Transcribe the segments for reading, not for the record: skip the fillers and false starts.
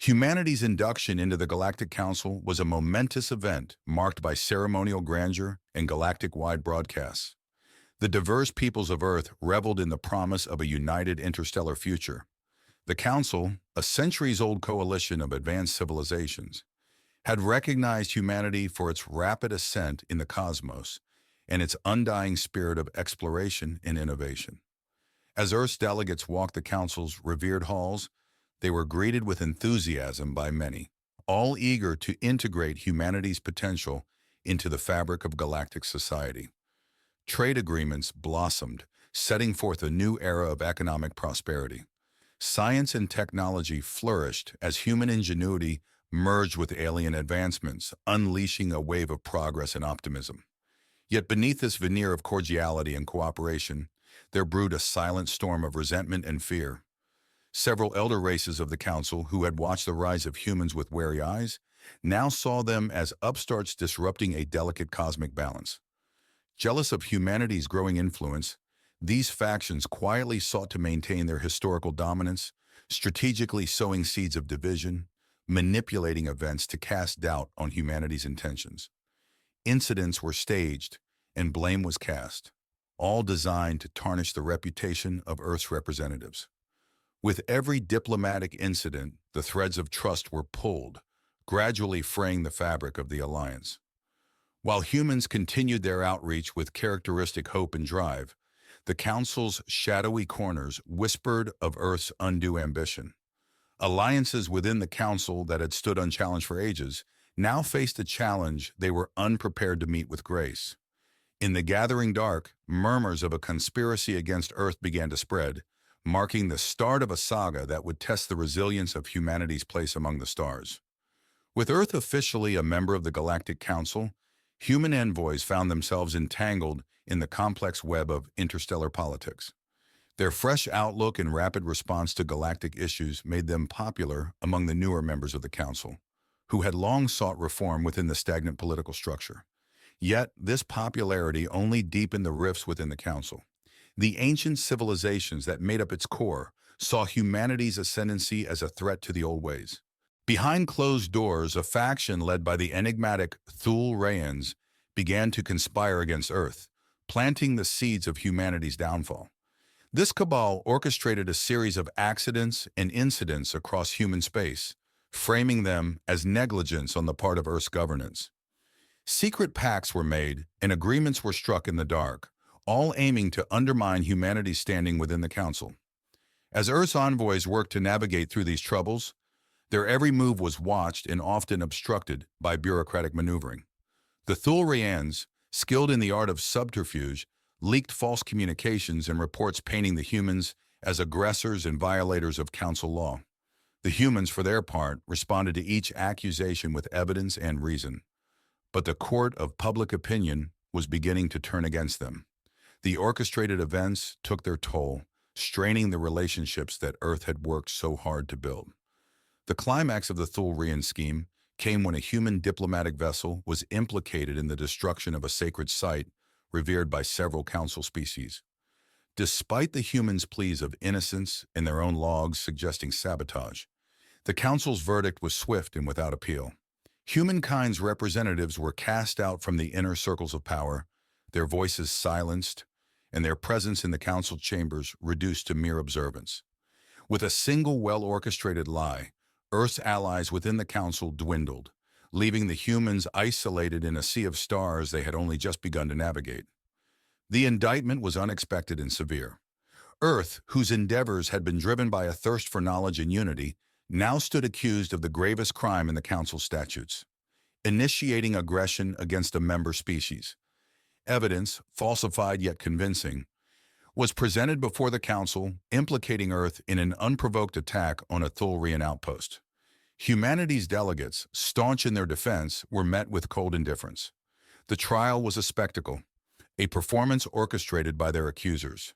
Humanity's induction into the Galactic Council was a momentous event marked by ceremonial grandeur and galactic-wide broadcasts. The diverse peoples of Earth reveled in the promise of a united interstellar future. The Council, a centuries-old coalition of advanced civilizations, had recognized humanity for its rapid ascent in the cosmos and its undying spirit of exploration and innovation. As Earth's delegates walked the Council's revered halls, they were greeted with enthusiasm by many, all eager to integrate humanity's potential into the fabric of galactic society. Trade agreements blossomed, setting forth a new era of economic prosperity. Science and technology flourished as human ingenuity merged with alien advancements, unleashing a wave of progress and optimism. Yet beneath this veneer of cordiality and cooperation, there brewed a silent storm of resentment and fear. Several elder races of the Council, who had watched the rise of humans with wary eyes, now saw them as upstarts disrupting a delicate cosmic balance. Jealous of humanity's growing influence, these factions quietly sought to maintain their historical dominance, strategically sowing seeds of division, manipulating events to cast doubt on humanity's intentions. Incidents were staged, and blame was cast, all designed to tarnish the reputation of Earth's representatives. With every diplomatic incident, the threads of trust were pulled, gradually fraying the fabric of the alliance. While humans continued their outreach with characteristic hope and drive, the Council's shadowy corners whispered of Earth's undue ambition. Alliances within the Council that had stood unchallenged for ages now faced a challenge they were unprepared to meet with grace. In the gathering dark, murmurs of a conspiracy against Earth began to spread, marking the start of a saga that would test the resilience of humanity's place among the stars. With Earth officially a member of the Galactic Council, human envoys found themselves entangled in the complex web of interstellar politics. Their fresh outlook and rapid response to galactic issues made them popular among the newer members of the Council, who had long sought reform within the stagnant political structure. Yet, this popularity only deepened the rifts within the Council. The ancient civilizations that made up its core saw humanity's ascendancy as a threat to the old ways. Behind closed doors, a faction led by the enigmatic Thul-Rayans began to conspire against Earth, planting the seeds of humanity's downfall. This cabal orchestrated a series of accidents and incidents across human space, framing them as negligence on the part of Earth's governance. Secret pacts were made and agreements were struck in the dark, all aiming to undermine humanity's standing within the Council. As Earth's envoys worked to navigate through these troubles, their every move was watched and often obstructed by bureaucratic maneuvering. The Thul-Rayans, skilled in the art of subterfuge, leaked false communications and reports painting the humans as aggressors and violators of Council law. The humans, for their part, responded to each accusation with evidence and reason. But the court of public opinion was beginning to turn against them. The orchestrated events took their toll, straining the relationships that Earth had worked so hard to build. The climax of the Thul-Rayan scheme came when a human diplomatic vessel was implicated in the destruction of a sacred site revered by several Council species. Despite the humans' pleas of innocence and their own logs suggesting sabotage, the Council's verdict was swift and without appeal. Humankind's representatives were cast out from the inner circles of power, their voices silenced, and their presence in the Council chambers reduced to mere observance. With a single well-orchestrated lie, Earth's allies within the Council dwindled, leaving the humans isolated in a sea of stars they had only just begun to navigate. The indictment was unexpected and severe. Earth, whose endeavors had been driven by a thirst for knowledge and unity, now stood accused of the gravest crime in the Council statutes: initiating aggression against a member species. Evidence, falsified yet convincing, was presented before the Council, implicating Earth in an unprovoked attack on a Thul-Rayan outpost. Humanity's delegates, staunch in their defense, were met with cold indifference. The trial was a spectacle, a performance orchestrated by their accusers.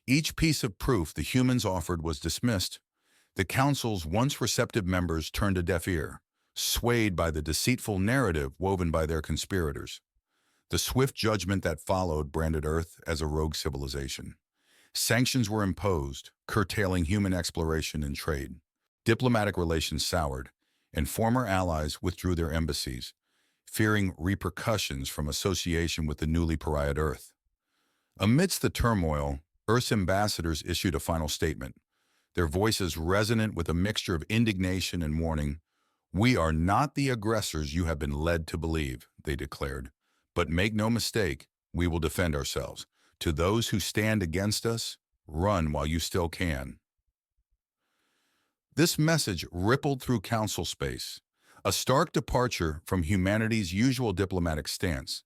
Each piece of proof the humans offered was dismissed. The Council's once receptive members turned a deaf ear, swayed by the deceitful narrative woven by their conspirators. The swift judgment that followed branded Earth as a rogue civilization. Sanctions were imposed, curtailing human exploration and trade. Diplomatic relations soured, and former allies withdrew their embassies, fearing repercussions from association with the newly pariahed Earth. Amidst the turmoil, Earth's ambassadors issued a final statement, their voices resonant with a mixture of indignation and warning. "We are not the aggressors you have been led to believe," they declared. "But make no mistake, we will defend ourselves. To those who stand against us, run while you still can." This message rippled through council space, a stark departure from humanity's usual diplomatic stance.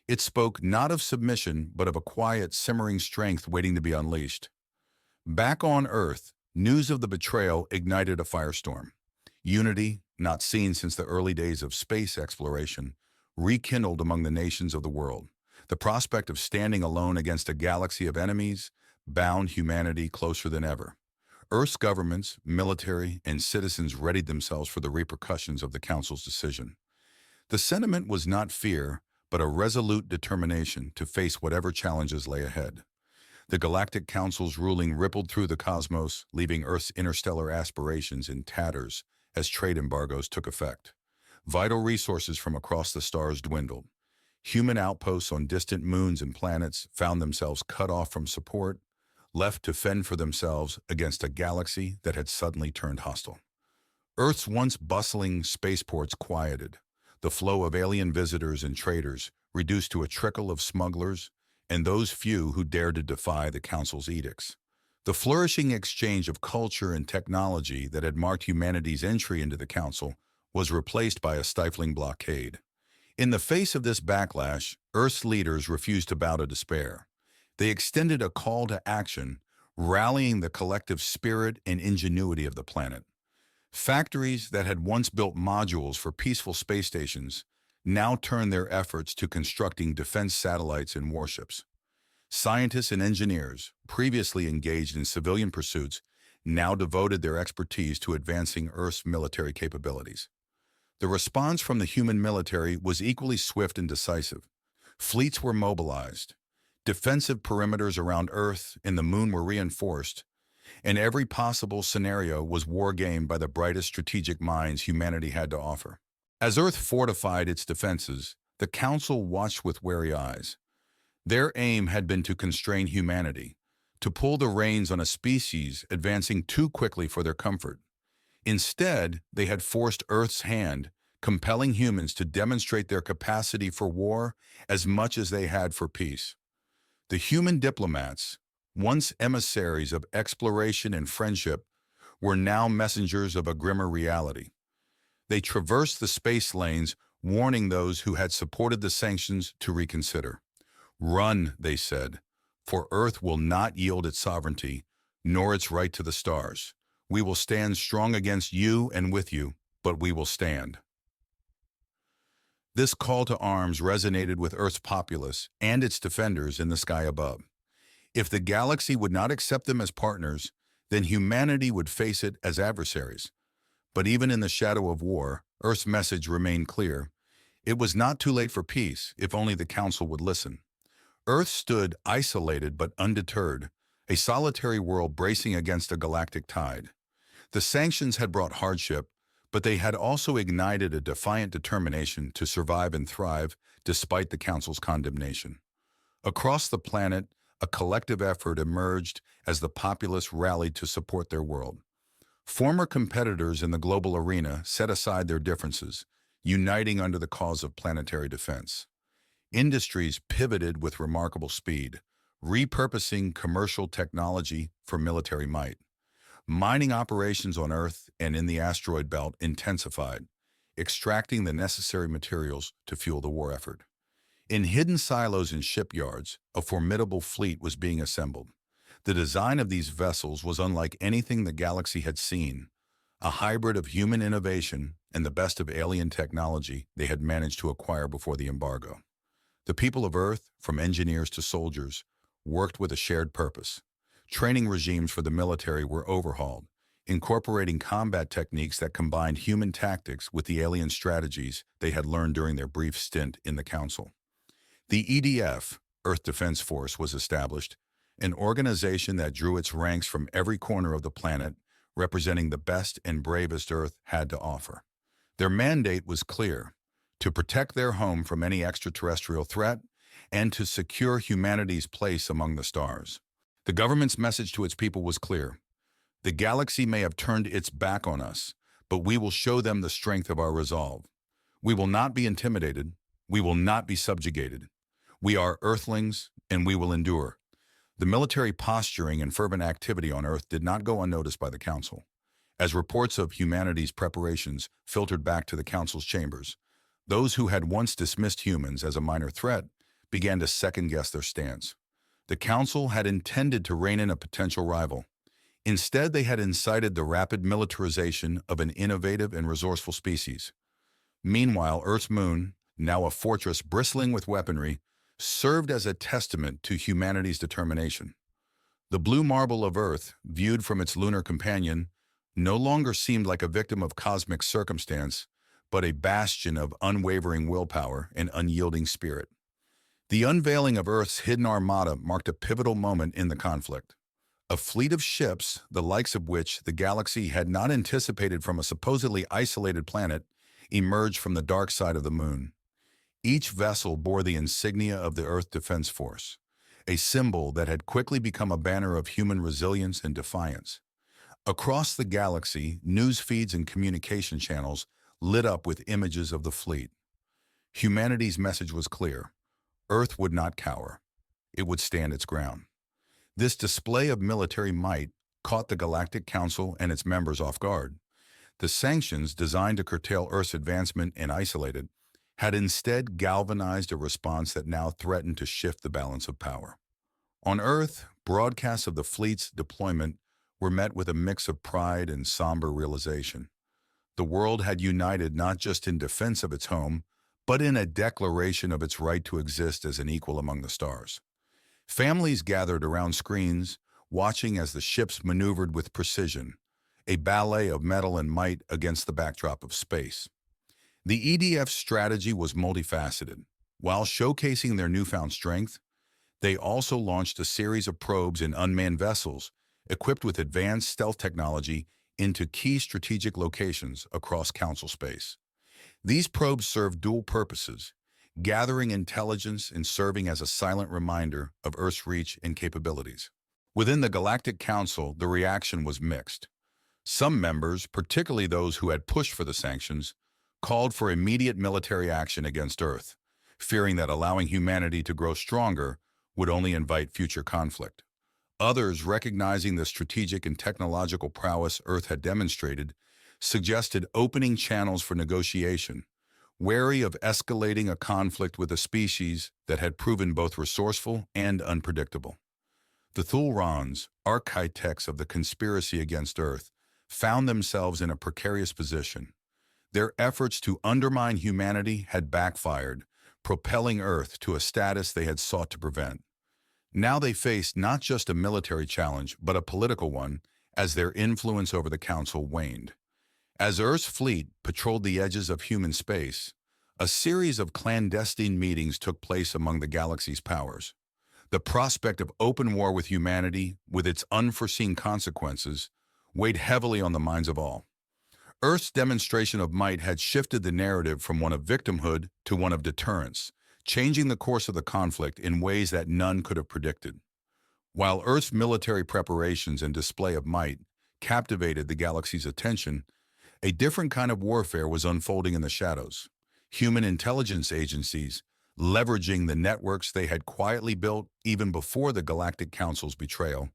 It spoke not of submission, but of a quiet, simmering strength waiting to be unleashed. Back on Earth, news of the betrayal ignited a firestorm. Unity, not seen since the early days of space exploration, rekindled among the nations of the world. The prospect of standing alone against a galaxy of enemies bound humanity closer than ever. Earth's governments, military, and citizens readied themselves for the repercussions of the Council's decision. The sentiment was not fear, but a resolute determination to face whatever challenges lay ahead. The Galactic Council's ruling rippled through the cosmos, leaving Earth's interstellar aspirations in tatters as trade embargoes took effect. Vital resources from across the stars dwindled. Human outposts on distant moons and planets found themselves cut off from support, left to fend for themselves against a galaxy that had suddenly turned hostile. Earth's once bustling spaceports quieted, the flow of alien visitors and traders reduced to a trickle of smugglers and those few who dared to defy the Council's edicts. The flourishing exchange of culture and technology that had marked humanity's entry into the Council was replaced by a stifling blockade. In the face of this backlash, Earth's leaders refused to bow to despair. They extended a call to action, rallying the collective spirit and ingenuity of the planet. Factories that had once built modules for peaceful space stations now turned their efforts to constructing defense satellites and warships. Scientists and engineers, previously engaged in civilian pursuits, now devoted their expertise to advancing Earth's military capabilities. The response from the human military was equally swift and decisive. Fleets were mobilized. Defensive perimeters around Earth and the Moon were reinforced, and every possible scenario was wargamed by the brightest strategic minds humanity had to offer. As Earth fortified its defenses, the Council watched with wary eyes. Their aim had been to constrain humanity, to pull the reins on a species advancing too quickly for their comfort. Instead, they had forced Earth's hand, compelling humans to demonstrate their capacity for war as much as they had for peace. The human diplomats, once emissaries of exploration and friendship, were now messengers of a grimmer reality. They traversed the space lanes, warning those who had supported the sanctions to reconsider. "Run," they said, "for Earth will not yield its sovereignty, nor its right to the stars. We will stand strong against you and with you, but we will stand." This call to arms resonated with Earth's populace and its defenders in the sky above. If the galaxy would not accept them as partners, then humanity would face it as adversaries. But even in the shadow of war, Earth's message remained clear. It was not too late for peace, if only the Council would listen. Earth stood isolated but undeterred, a solitary world bracing against a galactic tide. The sanctions had brought hardship, but they had also ignited a defiant determination to survive and thrive despite the Council's condemnation. Across the planet, a collective effort emerged as the populace rallied to support their world. Former competitors in the global arena set aside their differences, uniting under the cause of planetary defense. Industries pivoted with remarkable speed, repurposing commercial technology for military might. Mining operations on Earth and in the asteroid belt intensified, extracting the necessary materials to fuel the war effort. In hidden silos and shipyards, a formidable fleet was being assembled. The design of these vessels was unlike anything the galaxy had seen, a hybrid of human innovation and the best of alien technology they had managed to acquire before the embargo. The people of Earth, from engineers to soldiers, worked with a shared purpose. Training regimes for the military were overhauled, incorporating combat techniques that combined human tactics with the alien strategies they had learned during their brief stint in the Council. The EDF, Earth Defense Force, was established, an organization that drew its ranks from every corner of the planet, representing the best and bravest Earth had to offer. Their mandate was clear: to protect their home from any extraterrestrial threat and to secure humanity's place among the stars. The government's message to its people was clear: the galaxy may have turned its back on us, but we will show them the strength of our resolve. We will not be intimidated. We will not be subjugated. We are Earthlings, and we will endure. The military posturing and fervent activity on Earth did not go unnoticed by the Council. As reports of humanity's preparations filtered back to the Council's chambers, those who had once dismissed humans as a minor threat began to second-guess their stance. The Council had intended to rein in a potential rival. Instead, they had incited the rapid militarization of an innovative and resourceful species. Meanwhile, Earth's moon, now a fortress bristling with weaponry, served as a testament to humanity's determination. The blue marble of Earth, viewed from its lunar companion, no longer seemed like a victim of cosmic circumstance, but a bastion of unwavering willpower and unyielding spirit. The unveiling of Earth's hidden armada marked a pivotal moment in the conflict. A fleet of ships, the likes of which the galaxy had not anticipated from a supposedly isolated planet, emerged from the dark side of the moon. Each vessel bore the insignia of the Earth Defense Force, a symbol that had quickly become a banner of human resilience and defiance. Across the galaxy, news feeds and communication channels lit up with images of the fleet. Humanity's message was clear: Earth would not cower. It would stand its ground. This display of military might caught the Galactic Council and its members off guard. The sanctions, designed to curtail Earth's advancement and isolate it, had instead galvanized a response that now threatened to shift the balance of power. On Earth, broadcasts of the fleet's deployment were met with a mix of pride and somber realization. The world had united not just in defense of its home, but in a declaration of its right to exist as an equal among the stars. Families gathered around screens, watching as the ships maneuvered with precision, a ballet of metal and might against the backdrop of space. The EDF's strategy was multifaceted. While showcasing their newfound strength, they also launched a series of probes in unmanned vessels equipped with advanced stealth technology into key strategic locations across Council space. These probes served dual purposes: gathering intelligence and serving as a silent reminder of Earth's reach and capabilities. Within the Galactic Council, the reaction was mixed. Some members, particularly those who had pushed for the sanctions, called for immediate military action against Earth, fearing that allowing humanity to grow stronger would only invite future conflict. Others, recognizing the strategic and technological prowess Earth had demonstrated, suggested opening channels for negotiation, wary of escalating a conflict with a species that had proven both resourceful and unpredictable. The Thulrons, architects of the conspiracy against Earth, found themselves in a precarious position. Their efforts to undermine humanity had backfired, propelling Earth to a status they had sought to prevent. Now they faced not just a military challenge, but a political one, as their influence over the Council waned. As Earth's fleet patrolled the edges of human space, a series of clandestine meetings took place among the galaxy's powers. The prospect of open war with humanity, with its unforeseen consequences, weighed heavily on the minds of all. Earth's demonstration of might had shifted the narrative from one of victimhood to one of deterrence, changing the course of the conflict in ways that none could have predicted. While Earth's military preparations and display of might captivated the galaxy's attention, a different kind of warfare was unfolding in the shadows. Human intelligence agencies, leveraging the networks they had quietly built even before the Galactic Council's betrayal,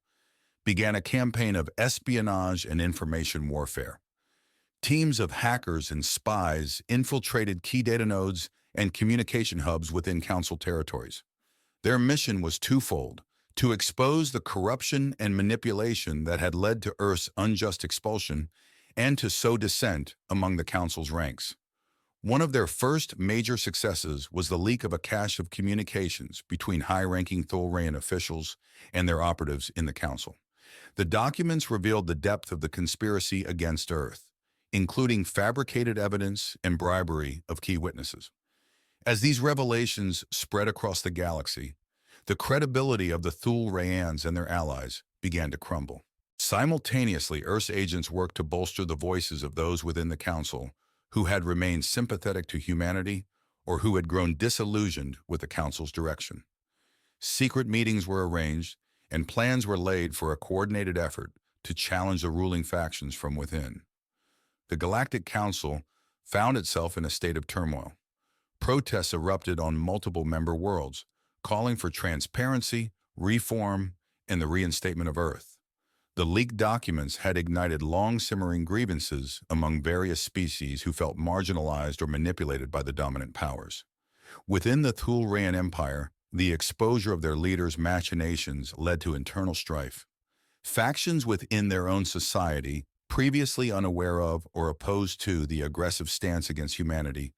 began a campaign of espionage and information warfare. Teams of hackers and spies infiltrated key data nodes and communication hubs within Council territories. Their mission was twofold: to expose the corruption and manipulation that had led to Earth's unjust expulsion, and to sow dissent among the Council's ranks. One of their first major successes was the leak of a cache of communications between high-ranking Thulrayan officials and their operatives in the Council. The documents revealed the depth of the conspiracy against Earth, including fabricated evidence and bribery of key witnesses. As these revelations spread across the galaxy, the credibility of the Thulrayans and their allies began to crumble. Simultaneously, Earth's agents worked to bolster the voices of those within the Council who had remained sympathetic to humanity, or who had grown disillusioned with the Council's direction. Secret meetings were arranged, and plans were laid for a coordinated effort to challenge the ruling factions from within. The Galactic Council found itself in a state of turmoil. Protests erupted on multiple member worlds, calling for transparency, reform, and the reinstatement of Earth. The leaked documents had ignited long-simmering grievances among various species who felt marginalized or manipulated by the dominant powers. Within the Thulrayan Empire, the exposure of their leaders' machinations led to internal strife. Factions within their own society, previously unaware of or opposed to the aggressive stance against humanity,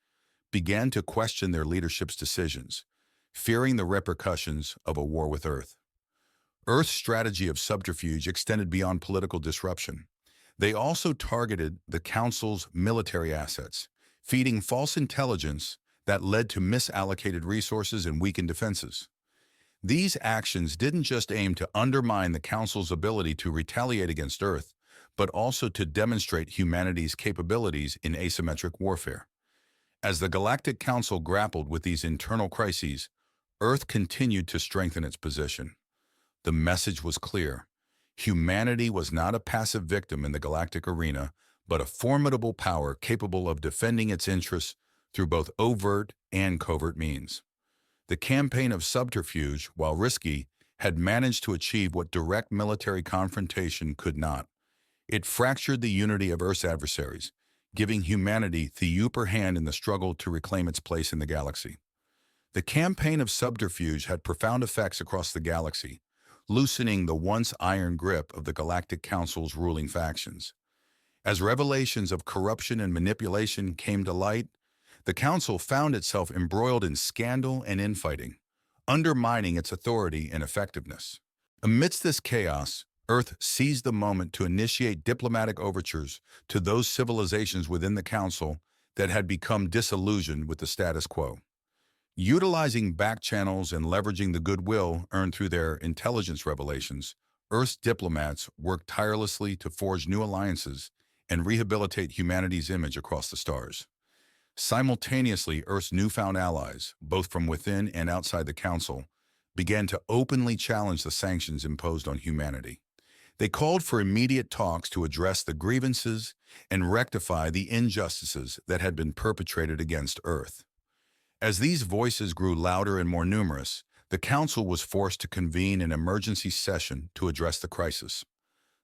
began to question their leadership's decisions, fearing the repercussions of a war with Earth. Earth's strategy of subterfuge extended beyond political disruption. They also targeted the Council's military assets, feeding false intelligence that led to misallocated resources and weakened defenses. These actions didn't just aim to undermine the Council's ability to retaliate against Earth, but also to demonstrate humanity's capabilities in asymmetric warfare. As the Galactic Council grappled with these internal crises, Earth continued to strengthen its position. The message was clear. Humanity was not a passive victim in the galactic arena, but a formidable power capable of defending its interests through both overt and covert means. The campaign of subterfuge, while risky, had managed to achieve what direct military confrontation could not. It fractured the unity of Earth's adversaries, giving humanity the upper hand in the struggle to reclaim its place in the galaxy. The campaign of subterfuge had profound effects across the galaxy, loosening the once iron grip of the Galactic Council's ruling factions. As revelations of corruption and manipulation came to light, the Council found itself embroiled in scandal and infighting, undermining its authority and effectiveness. Amidst this chaos, Earth seized the moment to initiate diplomatic overtures to those civilizations within the Council that had become disillusioned with the status quo. Utilizing back channels and leveraging the goodwill earned through their intelligence revelations, Earth's diplomats worked tirelessly to forge new alliances and rehabilitate humanity's image across the stars. Simultaneously, Earth's newfound allies, both from within and outside the Council, began to openly challenge the sanctions imposed on humanity. They called for immediate talks to address the grievances and rectify the injustices that had been perpetrated against Earth. As these voices grew louder and more numerous, the Council was forced to convene an emergency session to address the crisis.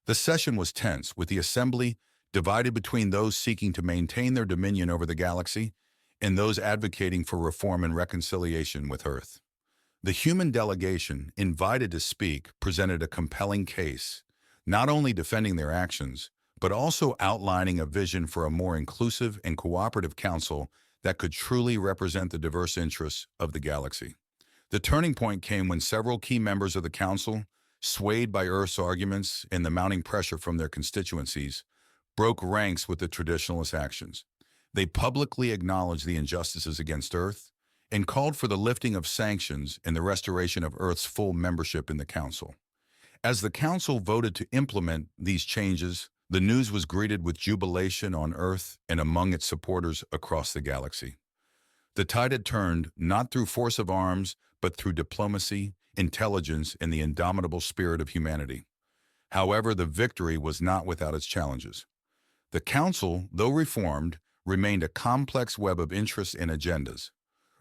The session was tense, with the Assembly divided between those seeking to maintain their dominion over the galaxy and those advocating for reform and reconciliation with Earth. The human delegation, invited to speak, presented a compelling case, not only defending their actions, but also outlining a vision for a more inclusive and cooperative council that could truly represent the diverse interests of the galaxy. The turning point came when several key members of the Council, swayed by Earth's arguments and the mounting pressure from their constituencies, broke ranks with the traditionalist actions. They publicly acknowledged the injustices against Earth and called for the lifting of sanctions and the restoration of Earth's full membership in the Council. As the Council voted to implement these changes, the news was greeted with jubilation on Earth and among its supporters across the galaxy. The tide had turned, not through force of arms, but through diplomacy, intelligence, and the indomitable spirit of humanity. However, the victory was not without its challenges. The Council, though reformed, remained a complex web of interests and agendas.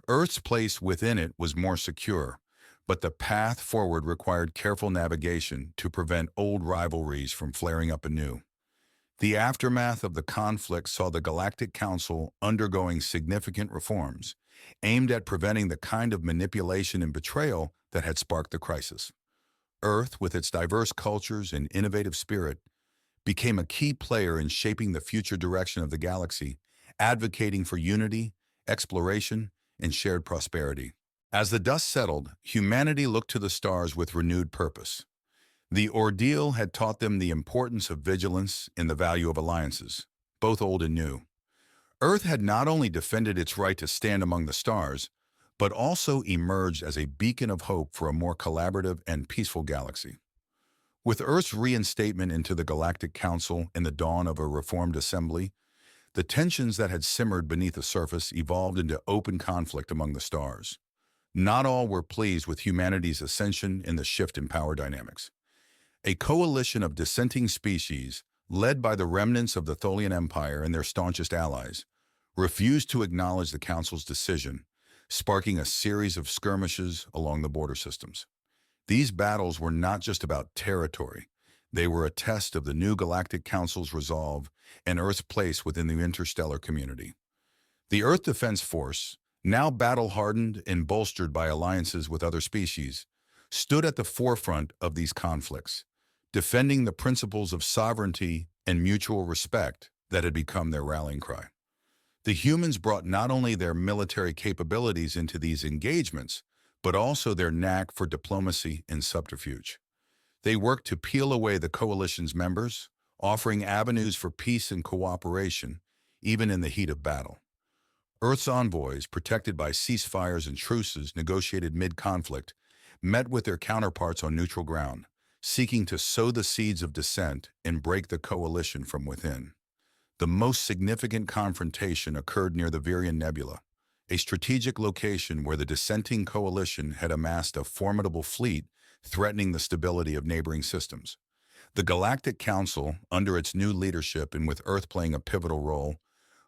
Earth's place within it was more secure, but the path forward required careful navigation to prevent old rivalries from flaring up anew. The aftermath of the conflict saw the Galactic Council undergoing significant reforms, aimed at preventing the kind of manipulation and betrayal that had sparked the crisis. Earth, with its diverse cultures and innovative spirit, became a key player in shaping the future direction of the galaxy, advocating for unity, exploration, and shared prosperity. As the dust settled, humanity looked to the stars with renewed purpose. The ordeal had taught them the importance of vigilance and the value of alliances, both old and new. Earth had not only defended its right to stand among the stars, but also emerged as a beacon of hope for a more collaborative and peaceful galaxy. With Earth's reinstatement into the Galactic Council and the dawn of a reformed assembly, The tensions that had simmered beneath the surface evolved into open conflict among the stars. Not all were pleased with humanity's ascension and the shift in power dynamics. A coalition of dissenting species, led by the remnants of the Tholian Empire and their staunchest allies, refused to acknowledge the Council's decision, sparking a series of skirmishes along the border systems. These battles were not just about territory. They were a test of the new Galactic Council's resolve and Earth's place within the interstellar community. The Earth Defense Force, now battle-hardened and bolstered by alliances with other species, stood at the forefront of these conflicts, defending the principles of sovereignty and mutual respect that had become their rallying cry. The humans brought not only their military capabilities into these engagements, but also their knack for diplomacy and subterfuge. They worked to peel away the coalition's members, offering avenues for peace and cooperation, even in the heat of battle. Earth's envoys, protected by ceasefires and truces negotiated mid-conflict, met with their counterparts on neutral ground, seeking to sow the seeds of dissent and break the coalition from within. The most significant confrontation occurred near the Virian Nebula, a strategic location where the dissenting coalition had amassed a formidable fleet threatening the stability of neighboring systems. The Galactic Council, under its new leadership and with Earth playing a pivotal role,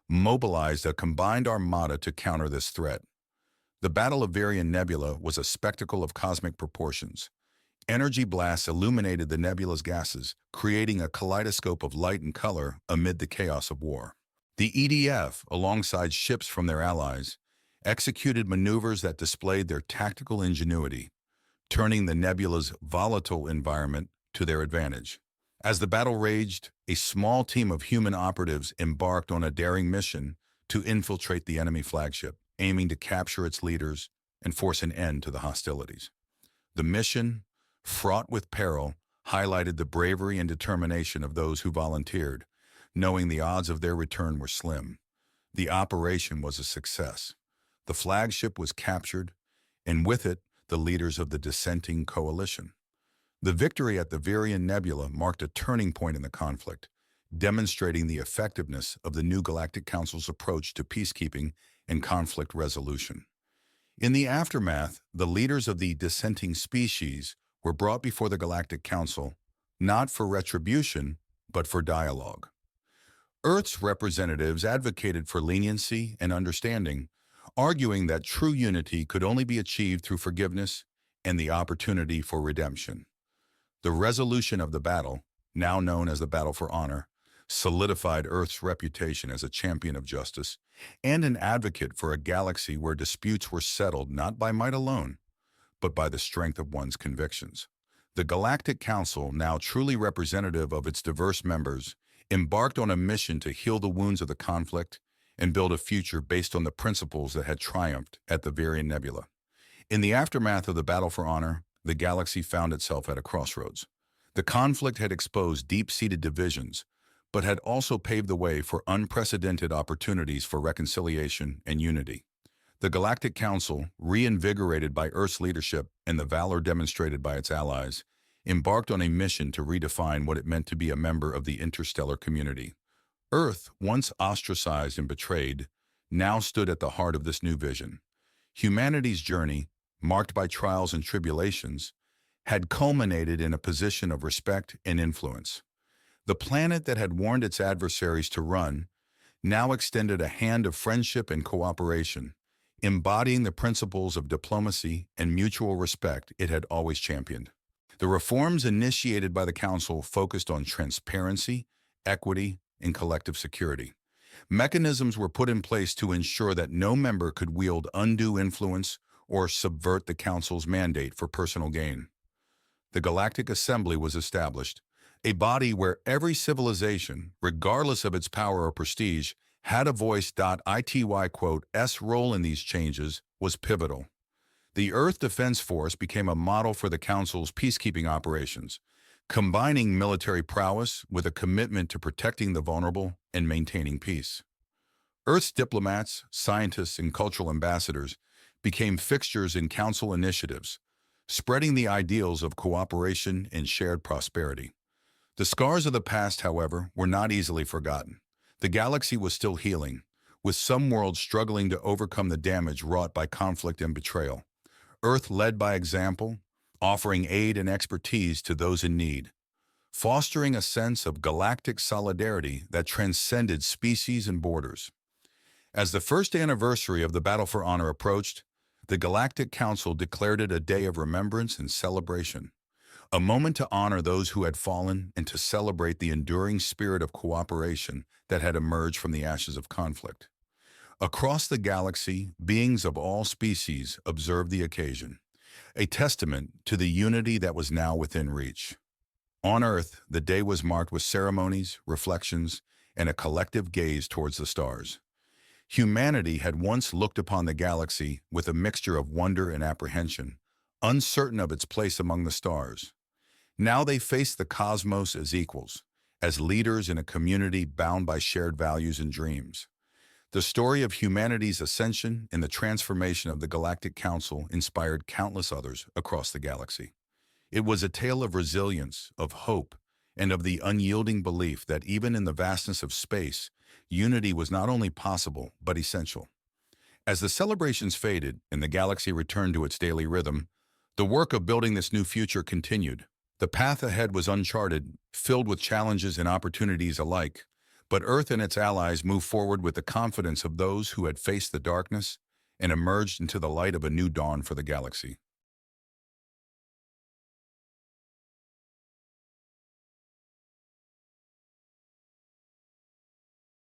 mobilized a combined armada to counter this threat. The Battle of Virian Nebula was a spectacle of cosmic proportions. Energy blasts illuminated the nebula's gases, creating a kaleidoscope of light and color amid the chaos of war. The EDF, alongside ships from their allies, executed maneuvers that displayed their tactical ingenuity, turning the nebula's volatile environment to their advantage. As the battle raged, a small team of human operatives embarked on a daring mission to infiltrate the enemy flagship, aiming to capture its leaders and force an end to the hostilities. The mission, fraught with peril, highlighted the bravery and determination of those who volunteered, knowing the odds of their return were slim. The operation was a success. The flagship was captured, and with it, the leaders of the dissenting coalition. The victory at the Virian Nebula marked a turning point in the conflict, demonstrating the effectiveness of the new Galactic Council's approach to peacekeeping and conflict resolution. In the aftermath, the leaders of the dissenting species were brought before the Galactic Council, not for retribution, but for dialogue. Earth's representatives advocated for leniency and understanding, arguing that true unity could only be achieved through forgiveness and the opportunity for redemption. The resolution of the battle, now known as the Battle for Honor, solidified Earth's reputation as a champion of justice and an advocate for a galaxy where disputes were settled not by might alone, but by the strength of one's convictions. The Galactic Council, now truly representative of its diverse members, embarked on a mission to heal the wounds of the conflict and build a future based on the principles that had triumphed at the Virian Nebula. In the aftermath of the Battle for Honor, the galaxy found itself at a crossroads. The conflict had exposed deep-seated divisions, but had also paved the way for unprecedented opportunities for reconciliation and unity. The Galactic Council, reinvigorated by Earth's leadership and the valor demonstrated by its allies, embarked on a mission to redefine what it meant to be a member of the interstellar community. Earth, once ostracized and betrayed, now stood at the heart of this new vision. Humanity's journey, marked by trials and tribulations, had culminated in a position of respect and influence. The planet that had warned its adversaries to run now extended a hand of friendship and cooperation, embodying the principles of diplomacy and mutual respect it had always championed. The reforms initiated by the Council focused on transparency, equity, and collective security. Mechanisms were put in place to ensure that no member could wield undue influence or subvert the Council's mandate for personal gain. The Galactic Assembly was established, a body where every civilization, regardless of its power or prestige, had a voice. ITY*'s role in these changes was pivotal. The Earth Defense Force became a model for the Council's peacekeeping operations, combining military prowess with a commitment to protecting the vulnerable and maintaining peace. Earth's diplomats, scientists, and cultural ambassadors became fixtures in Council initiatives, spreading the ideals of cooperation and shared prosperity. The scars of the past, however, were not easily forgotten. The galaxy was still healing, with some worlds struggling to overcome the damage wrought by conflict and betrayal. Earth led by example, offering aid and expertise to those in need, fostering a sense of galactic solidarity that transcended species and borders. As the first anniversary of the Battle for Honor approached, the Galactic Council declared it a day of remembrance and celebration, a moment to honor those who had fallen and to celebrate the enduring spirit of cooperation that had emerged from the ashes of conflict. Across the galaxy, beings of all species observed the occasion, a testament to the unity that was now within reach. On Earth, the day was marked with ceremonies, reflections, and a collective gaze towards the stars. Humanity had once looked upon the galaxy with a mixture of wonder and apprehension, uncertain of its place among the stars. Now they faced the cosmos as equals, as leaders in a community bound by shared values and dreams. The story of humanity's ascension and the transformation of the Galactic Council inspired countless others across the galaxy. It was a tale of resilience, of hope, and of the unyielding belief that even in the vastness of space, unity was not only possible, but essential. As the celebrations faded and the galaxy returned to its daily rhythm, the work of building this new future continued. The path ahead was uncharted, filled with challenges and opportunities alike, but Earth and its allies moved forward with the confidence of those who had faced the darkness and emerged into the light of a new dawn for the galaxy.